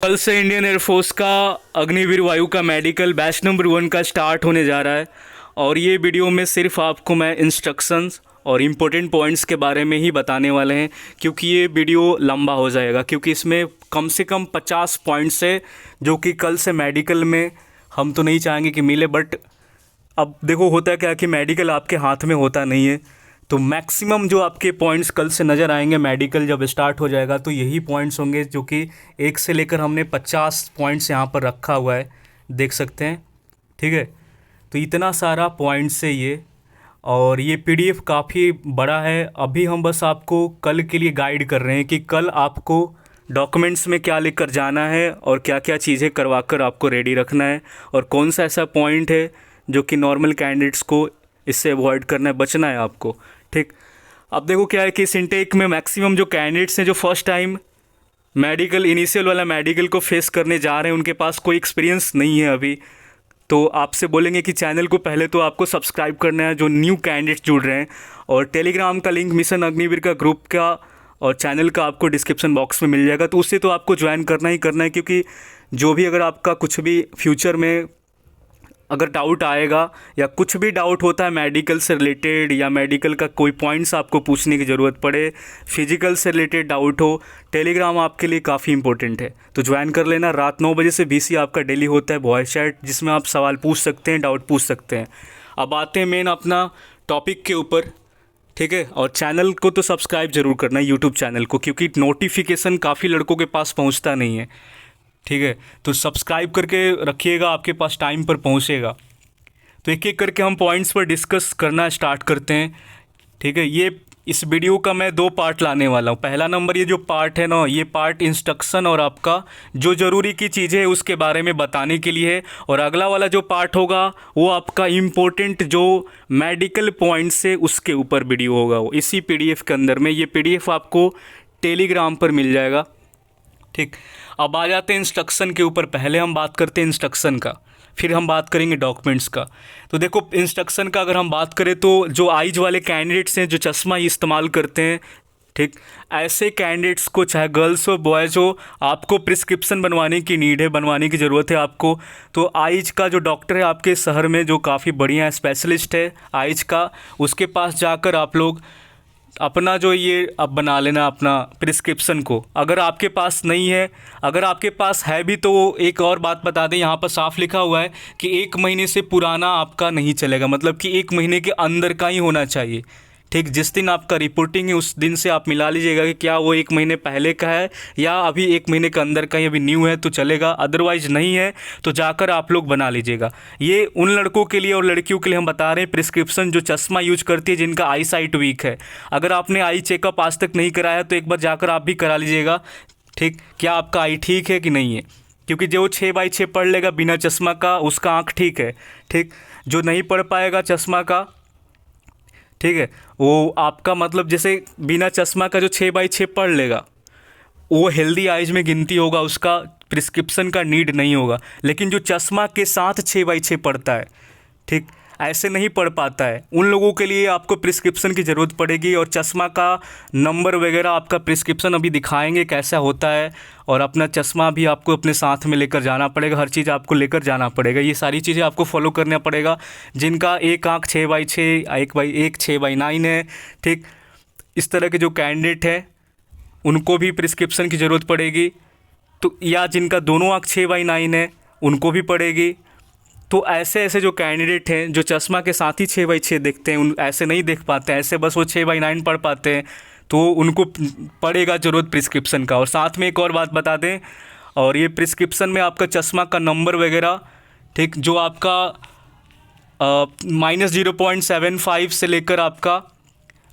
कल से Indian air force का अग्निवीर वायु का मेडिकल बैच नंबर 1 का स्टार्ट होने जा रहा है। और ये वीडियो में सिर्फ आपको मैं इंस्ट्रक्शंस और इम्पोर्टेंट पॉइंट्स के बारे में ही बताने वाले हैं, क्योंकि ये वीडियो लंबा हो जाएगा, क्योंकि इसमें कम से कम 50 पॉइंट्स है जो कि कल से मेडिकल में हम तो नहीं चाहेंगे कि मिले। बट अब देखो होता है क्या कि मेडिकल आपके हाथ में होता नहीं है, तो मैक्सिमम जो आपके पॉइंट्स कल से नज़र आएंगे मेडिकल जब स्टार्ट हो जाएगा तो यही पॉइंट्स होंगे, जो कि एक से लेकर हमने 50 पॉइंट्स यहाँ पर रखा हुआ है, देख सकते हैं। ठीक है, तो इतना सारा पॉइंट्स है ये, और ये पीडीएफ काफ़ी बड़ा है। अभी हम बस आपको कल के लिए गाइड कर रहे हैं कि कल आपको डॉक्यूमेंट्स में क्या लेकर जाना है और क्या क्या चीज़ें करवा कर आपको रेडी रखना है, और कौन सा ऐसा पॉइंट है जो कि नॉर्मल कैंडिडेट्स को इससे अवॉइड करना है, बचना है आपको। ठीक, अब देखो क्या है कि इस इनटेक में मैक्सिमम जो कैंडिडेट्स हैं जो फर्स्ट टाइम मेडिकल इनिशियल वाला मेडिकल को फेस करने जा रहे हैं, उनके पास कोई एक्सपीरियंस नहीं है अभी, तो आपसे बोलेंगे कि चैनल को पहले तो आपको सब्सक्राइब करना है जो न्यू कैंडिडेट्स जुड़ रहे हैं, और टेलीग्राम का लिंक मिशन अग्निवीर का ग्रुप का और चैनल का आपको डिस्क्रिप्शन बॉक्स में मिल जाएगा, तो उससे तो आपको ज्वाइन करना ही करना है। क्योंकि जो भी अगर आपका कुछ भी फ्यूचर में अगर डाउट आएगा या कुछ भी डाउट होता है मेडिकल से रिलेटेड, या मेडिकल का कोई पॉइंट्स आपको पूछने की ज़रूरत पड़े, फिजिकल से रिलेटेड डाउट हो, टेलीग्राम आपके लिए काफ़ी इंपॉर्टेंट है, तो ज्वाइन कर लेना। रात 9 बजे से बीसी आपका डेली होता है वॉइस चैट, जिसमें आप सवाल पूछ सकते हैं, डाउट पूछ सकते हैं। अब आते हैं मेन अपना टॉपिक के ऊपर। ठीक है, और चैनल को तो सब्सक्राइब ज़रूर करना है, यूट्यूब चैनल को, क्योंकि नोटिफिकेशन काफ़ी लड़कों के पास पहुंचता नहीं है। ठीक है, तो सब्सक्राइब करके रखिएगा, आपके पास टाइम पर पहुंचेगा। तो एक एक करके हम पॉइंट्स पर डिस्कस करना स्टार्ट करते हैं। ठीक है, ये इस वीडियो का मैं 2 पार्ट लाने वाला हूँ। पहला नंबर ये जो पार्ट है ना, ये पार्ट इंस्ट्रक्शन और आपका जो ज़रूरी की चीज़ें है उसके बारे में बताने के लिए है, और अगला वाला जो पार्ट होगा वो आपका इम्पोर्टेंट जो मेडिकल पॉइंट्स है उसके ऊपर वीडियो होगा, वो इसी पीडीएफ के अंदर में। ये पीडीएफ आपको टेलीग्राम पर मिल जाएगा। ठीक, अब आ जाते हैं इंस्ट्रक्शन के ऊपर। पहले हम बात करते हैं इंस्ट्रक्शन का, फिर हम बात करेंगे डॉक्यूमेंट्स का। तो देखो इंस्ट्रक्शन का अगर हम बात करें तो जो आइज वाले कैंडिडेट्स हैं जो चश्मा इस्तेमाल करते हैं, ठीक, ऐसे कैंडिडेट्स को, चाहे गर्ल्स हो बॉयज़ हो, आपको प्रिस्क्रिप्शन बनवाने की नीड है, बनवाने की ज़रूरत है आपको। तो आइज का जो डॉक्टर है आपके शहर में जो काफ़ी बढ़िया स्पेशलिस्ट है आइज का, उसके पास जाकर आप लोग अपना जो ये अब बना लेना अपना प्रिस्क्रिप्शन को। अगर आपके पास नहीं है, अगर आपके पास है भी, तो एक और बात बता दें, यहाँ पर साफ लिखा हुआ है कि 1 महीने से पुराना आपका नहीं चलेगा, मतलब कि 1 महीने के अंदर का ही होना चाहिए। ठीक, जिस दिन आपका रिपोर्टिंग है उस दिन से आप मिला लीजिएगा कि क्या वो 1 महीने पहले का है या अभी 1 महीने के अंदर का ही, अभी न्यू है तो चलेगा, अदरवाइज़ नहीं है तो जाकर आप लोग बना लीजिएगा। ये उन लड़कों के लिए और लड़कियों के लिए हम बता रहे हैं प्रिस्क्रिप्शन जो चश्मा यूज करती है, जिनका आई साइट वीक है। अगर आपने आई चेकअप आज तक नहीं कराया तो एक बार जाकर आप भी करा लीजिएगा। ठीक, क्या आपका आई ठीक है कि नहीं है, क्योंकि जो 6x6 पढ़ लेगा बिना चश्मा का उसका आँख ठीक है। ठीक, जो नहीं पढ़ पाएगा चश्मा का, ठीक है, वो आपका मतलब जैसे बिना चश्मा का जो 6x6 पढ़ लेगा वो हेल्दी आइज में गिनती होगा, उसका प्रिस्क्रिप्शन का नीड नहीं होगा। लेकिन जो चश्मा के साथ 6x6 पढ़ता है, ठीक, ऐसे नहीं पढ़ पाता है, उन लोगों के लिए आपको प्रिस्क्रिप्शन की ज़रूरत पड़ेगी। और चश्मा का नंबर वगैरह आपका प्रिस्क्रिप्शन अभी दिखाएंगे कैसा होता है, और अपना चश्मा भी आपको अपने साथ में लेकर जाना पड़ेगा, हर चीज़ आपको लेकर जाना पड़ेगा। ये सारी चीज़ें आपको फॉलो करना पड़ेगा। जिनका एक आँख 6x6, 1x1 6x9 है, ठीक, इस तरह के जो कैंडिडेट हैं उनको भी प्रिस्क्रिप्शन की ज़रूरत पड़ेगी। तो या जिनका दोनों आँख 6x9 है उनको भी पड़ेगी। तो ऐसे ऐसे जो कैंडिडेट हैं जो चश्मा के साथ ही 6x6 देखते हैं, उन ऐसे नहीं देख पाते हैं, ऐसे बस वो 6x9 पढ़ पाते हैं, तो उनको पड़ेगा ज़रूरत प्रिस्क्रिप्शन का। और साथ में एक और बात बता दें, और ये प्रिस्क्रिप्शन में आपका चश्मा का नंबर वगैरह, ठीक, जो आपका -0.75 से लेकर आपका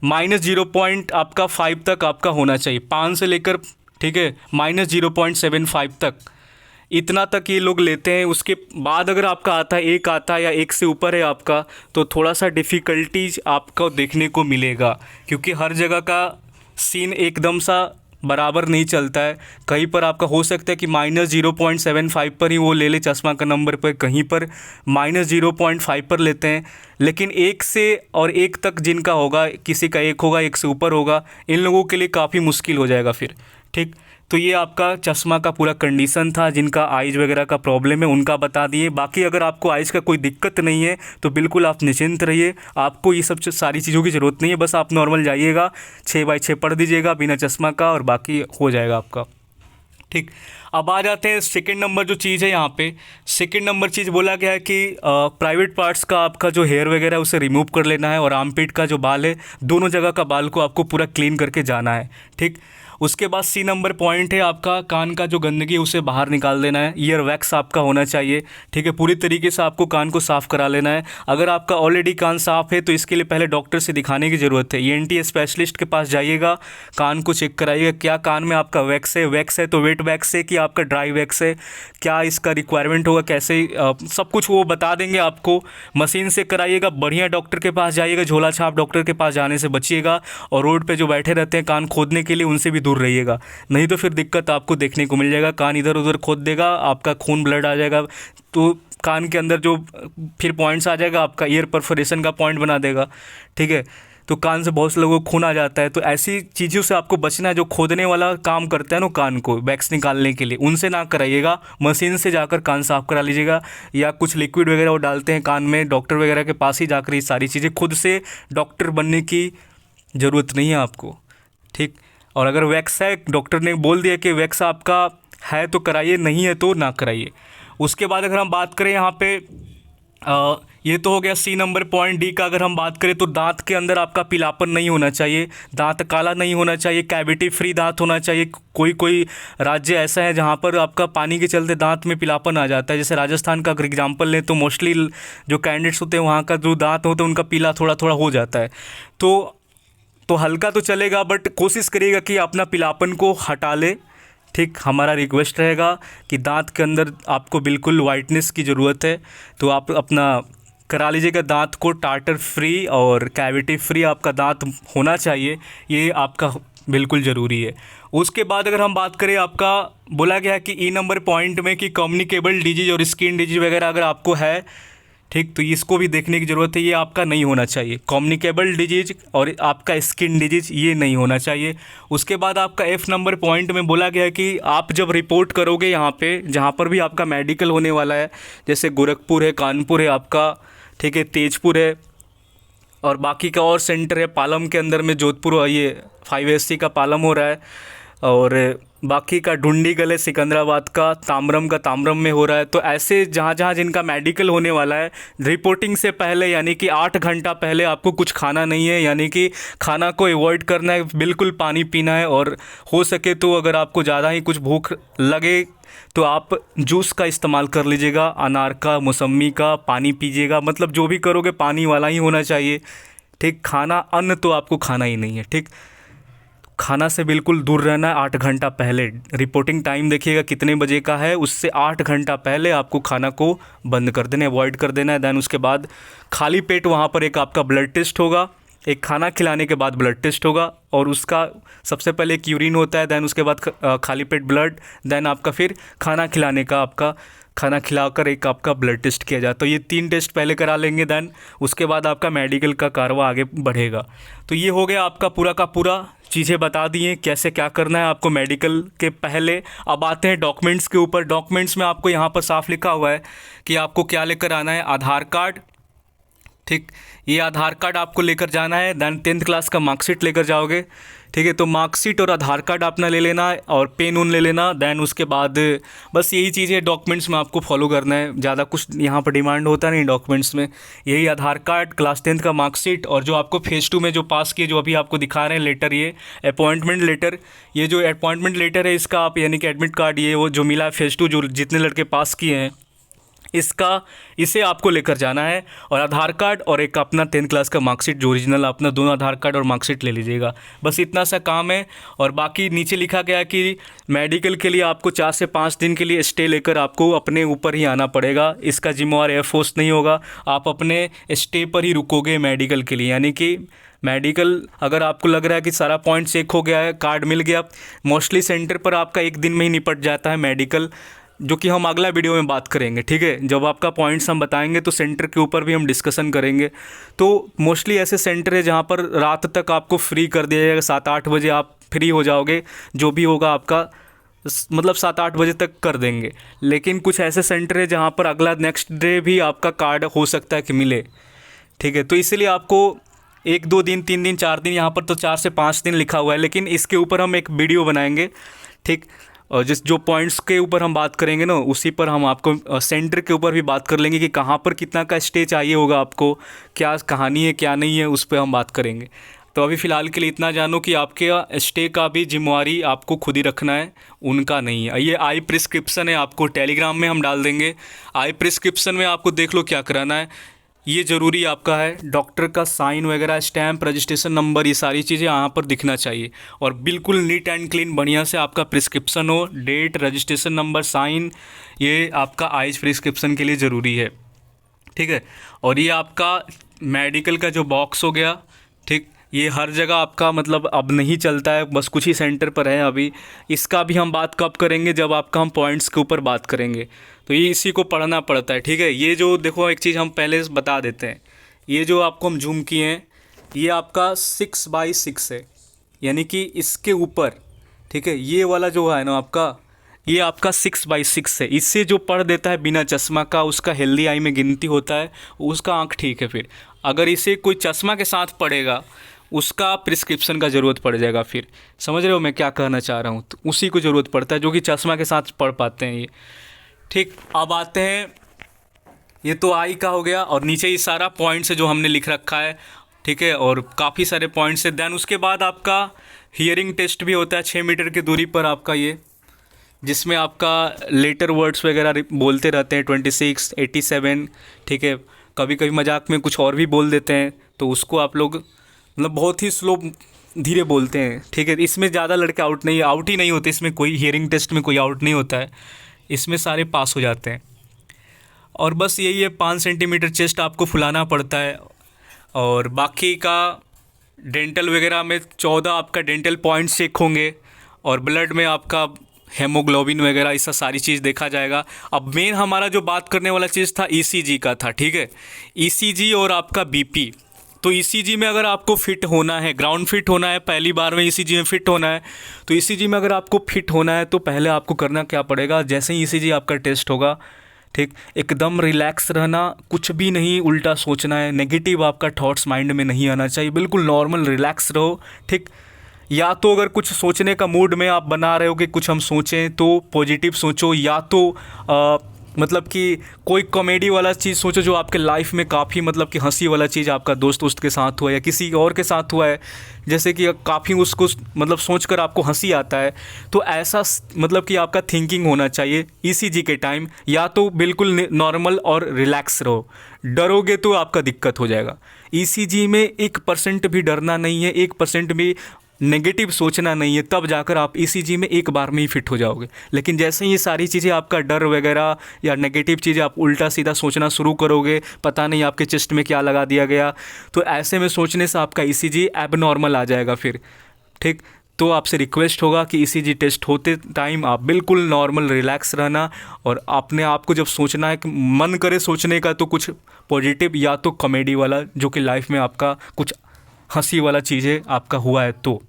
-0.5 तक आपका होना चाहिए, 5 से लेकर, ठीक है, -0.75 तक, इतना तक ये लोग लेते हैं। उसके बाद अगर आपका आता है 1 आता है या 1 से ऊपर है आपका, तो थोड़ा सा डिफ़िकल्टीज आपको देखने को मिलेगा, क्योंकि हर जगह का सीन एकदम सा बराबर नहीं चलता है। कहीं पर आपका हो सकता है कि -0.75 पर ही वो ले ले चश्मा का नंबर पर, कहीं पर -0.5 पर लेते हैं। लेकिन 1 से और 1 तक जिनका होगा, किसी का 1 होगा 1 से ऊपर होगा, इन लोगों के लिए काफ़ी मुश्किल हो जाएगा फिर। ठीक, तो ये आपका चश्मा का पूरा कंडीशन था, जिनका आइज़ वगैरह का प्रॉब्लम है उनका बता दिए। बाकी अगर आपको आइज़ का कोई दिक्कत नहीं है तो बिल्कुल आप निश्चिंत रहिए, आपको ये सब सारी चीज़ों की ज़रूरत नहीं है। बस आप नॉर्मल जाइएगा, 6x6 पढ़ दीजिएगा बिना चश्मा का, और बाकी हो जाएगा आपका। ठीक, अब आ जाते हैं सेकंड नंबर जो चीज़ है यहाँ पे। सेकंड नंबर चीज़ बोला गया है कि प्राइवेट पार्ट्स का आपका जो हेयर वगैरह है उसे रिमूव कर लेना है, और आर्मपिट का जो बाल है, दोनों जगह का बाल को आपको पूरा क्लीन करके जाना है। ठीक, उसके बाद सी नंबर पॉइंट है आपका कान का जो गंदगी है उसे बाहर निकाल देना है। ईयर वैक्स आपका होना चाहिए। ठीक है, पूरी तरीके से आपको कान को साफ़ करा लेना है। अगर आपका ऑलरेडी कान साफ़ है तो इसके लिए पहले डॉक्टर से दिखाने की ज़रूरत है। ENT स्पेशलिस्ट के पास जाइएगा, कान को चेक कराइएगा क्या कान में आपका वैक्स है तो वेट वैक्स है कि आपका ड्राई वैक्स है, क्या इसका रिक्वायरमेंट होगा, कैसे सब कुछ वो बता देंगे आपको। मशीन से कराइएगा, बढ़िया डॉक्टर के पास जाइएगा, झोला छाप डॉक्टर के पास जाने से बचिएगा। और रोड पे जो बैठे रहते हैं कान खोदने के लिए उनसे भी दूर रहिएगा, नहीं तो फिर दिक्कत आपको देखने को मिल जाएगा। कान इधर उधर खोद देगा, आपका खून ब्लड आ जाएगा, तो कान के अंदर जो फिर पॉइंट्स आ जाएगा आपका ईयर परफोरेशन का पॉइंट बना देगा। ठीक है, तो कान से बहुत से लोगों को खून आ जाता है। तो ऐसी चीज़ों से आपको बचना है। जो खोदने वाला काम करता है ना कान को वैक्स निकालने के लिए, उनसे ना कराइएगा, मशीन से जाकर कान साफ़ करा लीजिएगा। या कुछ लिक्विड वगैरह वो डालते हैं कान में, डॉक्टर वगैरह के पास ही जाकर ये सारी चीज़ें, खुद से डॉक्टर बनने की ज़रूरत नहीं है आपको। ठीक, और अगर वैक्स है, डॉक्टर ने बोल दिया कि वैक्स आपका है तो कराइए, नहीं है तो ना कराइए। उसके बाद अगर हम बात करें यहाँ पे ये तो हो गया सी नंबर पॉइंट। डी का अगर हम बात करें तो दांत के अंदर आपका पीलापन नहीं होना चाहिए, दांत काला नहीं होना चाहिए, कैविटी फ्री दांत होना चाहिए। कोई कोई राज्य ऐसा है जहाँ पर आपका पानी के चलते दांत में पीलापन आ जाता है, जैसे राजस्थान का अगर एग्जाम्पल लें तो मोस्टली जो कैंडिडेट्स होते हैं वहाँ का जो दांत होता है उनका पीला थोड़ा थोड़ा हो जाता है। तो हल्का तो चलेगा, बट कोशिश करिएगा कि अपना पीलापन को हटा ले। ठीक, हमारा रिक्वेस्ट रहेगा कि दांत के अंदर आपको बिल्कुल वाइटनेस की ज़रूरत है, तो आप अपना करा लीजिएगा दांत को टार्टर फ्री और कैविटी फ्री आपका दांत होना चाहिए, ये आपका बिल्कुल ज़रूरी है। उसके बाद अगर हम बात करें, आपका बोला गया है कि ई नंबर पॉइंट में कि कम्युनिकेबल डिजीज और स्किन डिजीज वगैरह अगर आपको है, ठीक, तो इसको भी देखने की ज़रूरत है। ये आपका नहीं होना चाहिए, कम्युनिकेबल डिजीज और आपका स्किन डिजीज ये नहीं होना चाहिए। उसके बाद आपका F नंबर पॉइंट में बोला गया है कि आप जब रिपोर्ट करोगे यहाँ पे, जहाँ पर भी आपका मेडिकल होने वाला है, जैसे गोरखपुर है, कानपुर है आपका, ठीक है, तेजपुर है, और बाकी का और सेंटर है पालम के अंदर में, जोधपुर, ये 5SC का पालम हो रहा है, और बाकी का ढूंढीगल है सिकंदराबाद का, ताम्रम में हो रहा है। तो ऐसे जहाँ जहाँ जिनका मेडिकल होने वाला है, रिपोर्टिंग से पहले यानी कि 8 घंटा पहले आपको कुछ खाना नहीं है, यानी कि खाना को अवॉइड करना है, बिल्कुल पानी पीना है। और हो सके तो अगर आपको ज़्यादा ही कुछ भूख लगे तो आप जूस का इस्तेमाल कर लीजिएगा, अनार का, मौसम्मी का, पानी पीजिएगा। मतलब जो भी करोगे पानी वाला ही होना चाहिए। ठीक, खाना, अन्न तो आपको खाना ही नहीं है। ठीक, खाना से बिल्कुल दूर रहना है 8 घंटा पहले। रिपोर्टिंग टाइम देखिएगा कितने बजे का है, उससे 8 घंटा पहले आपको खाना को बंद कर देना है, अवॉइड कर देना है। दैन उसके बाद खाली पेट वहाँ पर एक आपका ब्लड टेस्ट होगा, एक खाना खिलाने के बाद ब्लड टेस्ट होगा, और उसका सबसे पहले एक यूरिन होता है, दैन उसके बाद खाली पेट ब्लड, दैन आपका फिर खाना खिलाने का, आपका खाना खिलाकर एक आपका ब्लड टेस्ट किया जाए। तो ये 3 टेस्ट पहले करा लेंगे, दैन उसके बाद आपका मेडिकल का कारवा आगे बढ़ेगा। तो ये हो गया आपका पूरा का पूरा चीज़ें बता दी हैं कैसे क्या करना है आपको मेडिकल के पहले। अब आते हैं डॉक्यूमेंट्स के ऊपर। डॉक्यूमेंट्स में आपको यहाँ पर साफ लिखा हुआ है कि आपको क्या लेकर आना है, आधार कार्ड। ठीक, ये आधार कार्ड आपको लेकर जाना है। दैन 10th क्लास का मार्कशीट लेकर जाओगे। ठीक है, तो मार्कशीट और आधार कार्ड अपना ले लेना है, और पेन उन ले लेना। दैन उसके बाद बस यही चीज़ें डॉक्यूमेंट्स में आपको फॉलो करना है, ज़्यादा कुछ यहाँ पर डिमांड होता नहीं डॉक्यूमेंट्स में। यही आधार कार्ड, क्लास 10th का मार्कशीट, और जो आपको फेज़ 2 में जो पास किए, जो अभी आपको दिखा रहे हैं लेटर, ये अपॉइंटमेंट लेटर। ये जो अपॉइंटमेंट लेटर है इसका आप यानी कि एडमिट कार्ड, ये वो जो मिला है फेज़ 2, जो जितने लड़के पास किए हैं इसे आपको लेकर जाना है। और आधार कार्ड और एक अपना 10th क्लास का मार्कशीट जो ओरिजिनल, अपना दोनों आधार कार्ड और मार्कशीट ले लीजिएगा। बस इतना सा काम है। और बाकी नीचे लिखा गया है कि मेडिकल के लिए आपको 4 से 5 दिन के लिए स्टे लेकर आपको अपने ऊपर ही आना पड़ेगा। इसका जिम्मेवार एयरफोर्स नहीं होगा, आप अपने स्टे पर ही रुकोगे मेडिकल के लिए। यानी कि मेडिकल अगर आपको लग रहा है कि सारा पॉइंट चेक हो गया है, कार्ड मिल गया, मोस्टली सेंटर पर आपका 1 दिन में ही निपट जाता है मेडिकल, जो कि हम अगला वीडियो में बात करेंगे। ठीक है, जब आपका पॉइंट्स हम बताएंगे तो सेंटर के ऊपर भी हम डिस्कशन करेंगे। तो मोस्टली ऐसे सेंटर है जहाँ पर रात तक आपको फ्री कर दिया जाएगा, 7-8 बजे आप फ्री हो जाओगे। जो भी होगा आपका मतलब 7-8 बजे तक कर देंगे। लेकिन कुछ ऐसे सेंटर है जहाँ पर अगला नेक्स्ट डे भी आपका कार्ड हो सकता है कि मिले, ठीक है। तो इसलिए आपको 1-2 दिन, 3 दिन, 4 दिन, यहाँ पर तो 4 से 5 दिन लिखा हुआ है, लेकिन इसके ऊपर हम एक वीडियो बनाएंगे, ठीक। और जिस जो पॉइंट्स के ऊपर हम बात करेंगे ना, उसी पर हम आपको सेंटर के ऊपर भी बात कर लेंगे कि कहाँ पर कितना का स्टे चाहिए होगा आपको, क्या कहानी है क्या नहीं है, उस पर हम बात करेंगे। तो अभी फ़िलहाल के लिए इतना जानो कि आपके स्टे का भी जिम्मेवारी आपको खुद ही रखना है, उनका नहीं है। ये आई प्रिस्क्रिप्शन है, आपको टेलीग्राम में हम डाल देंगे। आई प्रिस्क्रिप्शन में आपको देख लो क्या कराना है, ये ज़रूरी आपका है। डॉक्टर का साइन वगैरह, स्टैम्प, रजिस्ट्रेशन नंबर, ये सारी चीज़ें यहाँ पर दिखना चाहिए। और बिल्कुल नीट एंड क्लीन बढ़िया से आपका प्रिस्क्रिप्शन हो, डेट, रजिस्ट्रेशन नंबर, साइन, ये आपका आइज प्रिस्क्रिप्शन के लिए ज़रूरी है, ठीक है। और ये आपका मेडिकल का जो बॉक्स हो गया, ठीक, ये हर जगह आपका मतलब अब नहीं चलता है, बस कुछ ही सेंटर पर है अभी। इसका भी हम बात कब करेंगे, जब आपका हम पॉइंट्स के ऊपर बात करेंगे। तो ये इसी को पढ़ना पड़ता है, ठीक है। ये जो देखो एक चीज़ हम पहले बता देते हैं, ये जो आपको हम जूम किए हैं, ये आपका 6x6 है, यानी कि इसके ऊपर, ठीक है, ये वाला जो है ना आपका, ये आपका 6x6 है। इससे जो पढ़ देता है बिना चश्मा का, उसका हेल्दी आई में गिनती होता है, उसका आँख ठीक है। फिर अगर इसे कोई चश्मा के साथ पढ़ेगा, उसका प्रिस्क्रिप्शन का ज़रूरत पड़ जाएगा। फिर समझ रहे हो मैं क्या कहना चाह रहा हूँ, तो उसी को ज़रूरत पड़ता है जो कि चश्मा के साथ पढ़ पाते हैं ये, ठीक। अब आते हैं, ये तो आई का हो गया, और नीचे ये सारा पॉइंट्स है जो हमने लिख रखा है, ठीक है। और काफ़ी सारे पॉइंट्स है। देन उसके बाद आपका हियरिंग टेस्ट भी होता है 6 मीटर की दूरी पर आपका, ये जिसमें आपका लेटर वर्ड्स वगैरह बोलते रहते हैं, 26, 87, ठीक है। कभी कभी मजाक में कुछ और भी बोल देते हैं, तो उसको आप लोग मतलब बहुत ही स्लो, धीरे बोलते हैं, ठीक है। इसमें ज़्यादा लड़के आउट ही नहीं होते, इसमें कोई हियरिंग टेस्ट में कोई आउट नहीं होता है, इसमें सारे पास हो जाते हैं। और बस यही है, 5 सेंटीमीटर चेस्ट आपको फुलाना पड़ता है। और बाकी का डेंटल वगैरह में 14 आपका डेंटल पॉइंट्स चेक होंगे, और ब्लड में आपका हेमोग्लोबिन वगैरह, ऐसा सारी चीज़ देखा जाएगा। अब मेन हमारा जो बात करने वाला चीज़ था ईसीजी का था, ठीक है। ईसीजी और आपका बीपी। तो ईसीजी में अगर आपको फिट होना है, ग्राउंड फिट होना है, पहली बार में ईसीजी में फिट होना है, तो ईसीजी में अगर आपको फिट होना है तो पहले आपको करना क्या पड़ेगा, जैसे ही ईसीजी आपका टेस्ट होगा, ठीक, एकदम रिलैक्स रहना, कुछ भी नहीं उल्टा सोचना है, नेगेटिव आपका थॉट्स माइंड में नहीं आना चाहिए, बिल्कुल नॉर्मल रिलैक्स रहो, ठीक। या तो अगर कुछ सोचने का मूड में आप बना रहे हो कि कुछ हम सोचें, तो पॉजिटिव सोचो, या तो मतलब कि कोई कॉमेडी वाला चीज़ सोचो जो आपके लाइफ में काफ़ी मतलब कि हंसी वाला चीज़ आपका दोस्त के साथ हुआ है या किसी और के साथ हुआ है, जैसे कि काफ़ी उसको मतलब सोचकर आपको हंसी आता है। तो ऐसा मतलब कि आपका थिंकिंग होना चाहिए ईसीजी के टाइम। या तो बिल्कुल नॉर्मल और रिलैक्स रहो, डरोगे तो आपका दिक्कत हो जाएगा। ईसीजी में 1% भी डरना नहीं है, 1% भी नेगेटिव सोचना नहीं है, तब जाकर आप ईसीजी में एक बार में ही फिट हो जाओगे। लेकिन जैसे ही ये सारी चीज़ें आपका डर वगैरह या नेगेटिव चीज़ें आप उल्टा सीधा सोचना शुरू करोगे, पता नहीं आपके चेस्ट में क्या लगा दिया गया, तो ऐसे में सोचने से आपका ईसीजी एबनॉर्मल आ जाएगा फिर, ठीक। तो आपसे रिक्वेस्ट होगा कि ईसीजी टेस्ट होते टाइम आप बिल्कुल नॉर्मल रिलैक्स रहना, और अपने आप को जब सोचना है कि मन करे सोचने का, तो कुछ पॉजिटिव या तो कॉमेडी वाला, जो कि लाइफ में आपका कुछ हंसी वाला चीज़ें आपका हुआ है तो,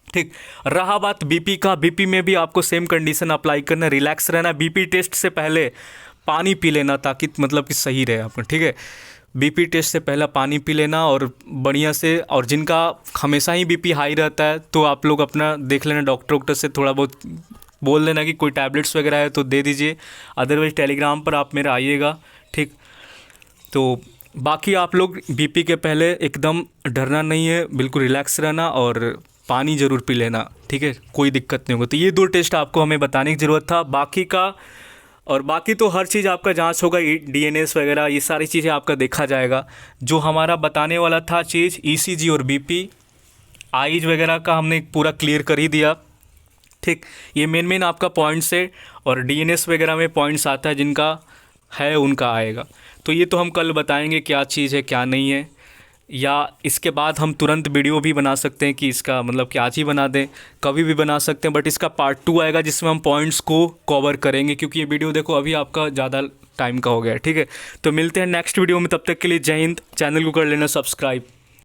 ठीक। रहा बात बीपी का, बीपी में भी आपको सेम कंडीशन अप्लाई करना, रिलैक्स रहना। बीपी टेस्ट से पहले पानी पी लेना, ताकि मतलब कि सही रहे आपका, ठीक है। बीपी टेस्ट से पहले पानी पी लेना और बढ़िया से। और जिनका हमेशा ही बीपी हाई रहता है, तो आप लोग अपना देख लेना, डॉक्टर से थोड़ा बहुत बोल देना कि कोई टैबलेट्स वगैरह है तो दे दीजिए, अदरवाइज टेलीग्राम पर आप मेरा आइएगा, ठीक। तो बाकी आप लोग बीपी के पहले एकदम डरना नहीं है, बिल्कुल रिलैक्स रहना, और पानी ज़रूर पी लेना, ठीक है, कोई दिक्कत नहीं होगा। तो ये 2 टेस्ट आपको हमें बताने की ज़रूरत था। बाकी का, और बाकी तो हर चीज़ आपका जांच होगा, डीएनएस वगैरह, ये सारी चीज़ें आपका देखा जाएगा। जो हमारा बताने वाला था चीज़ ईसीजी और बीपी, आइज वगैरह का हमने पूरा क्लियर कर ही दिया, ठीक। ये मेन आपका पॉइंट्स है, और डीएनएस वगैरह में पॉइंट्स आता है, जिनका है उनका आएगा। तो ये तो हम कल बताएंगे क्या चीज़ है क्या नहीं है, या इसके बाद हम तुरंत वीडियो भी बना सकते हैं कि इसका मतलब कि आज ही बना दें, कभी भी बना सकते हैं। बट इसका पार्ट 2 आएगा, जिसमें हम पॉइंट्स को कवर करेंगे, क्योंकि ये वीडियो देखो अभी आपका ज़्यादा टाइम का हो गया है, ठीक है। तो मिलते हैं नेक्स्ट वीडियो में, तब तक के लिए जय हिंद। चैनल को कर लेना सब्सक्राइब।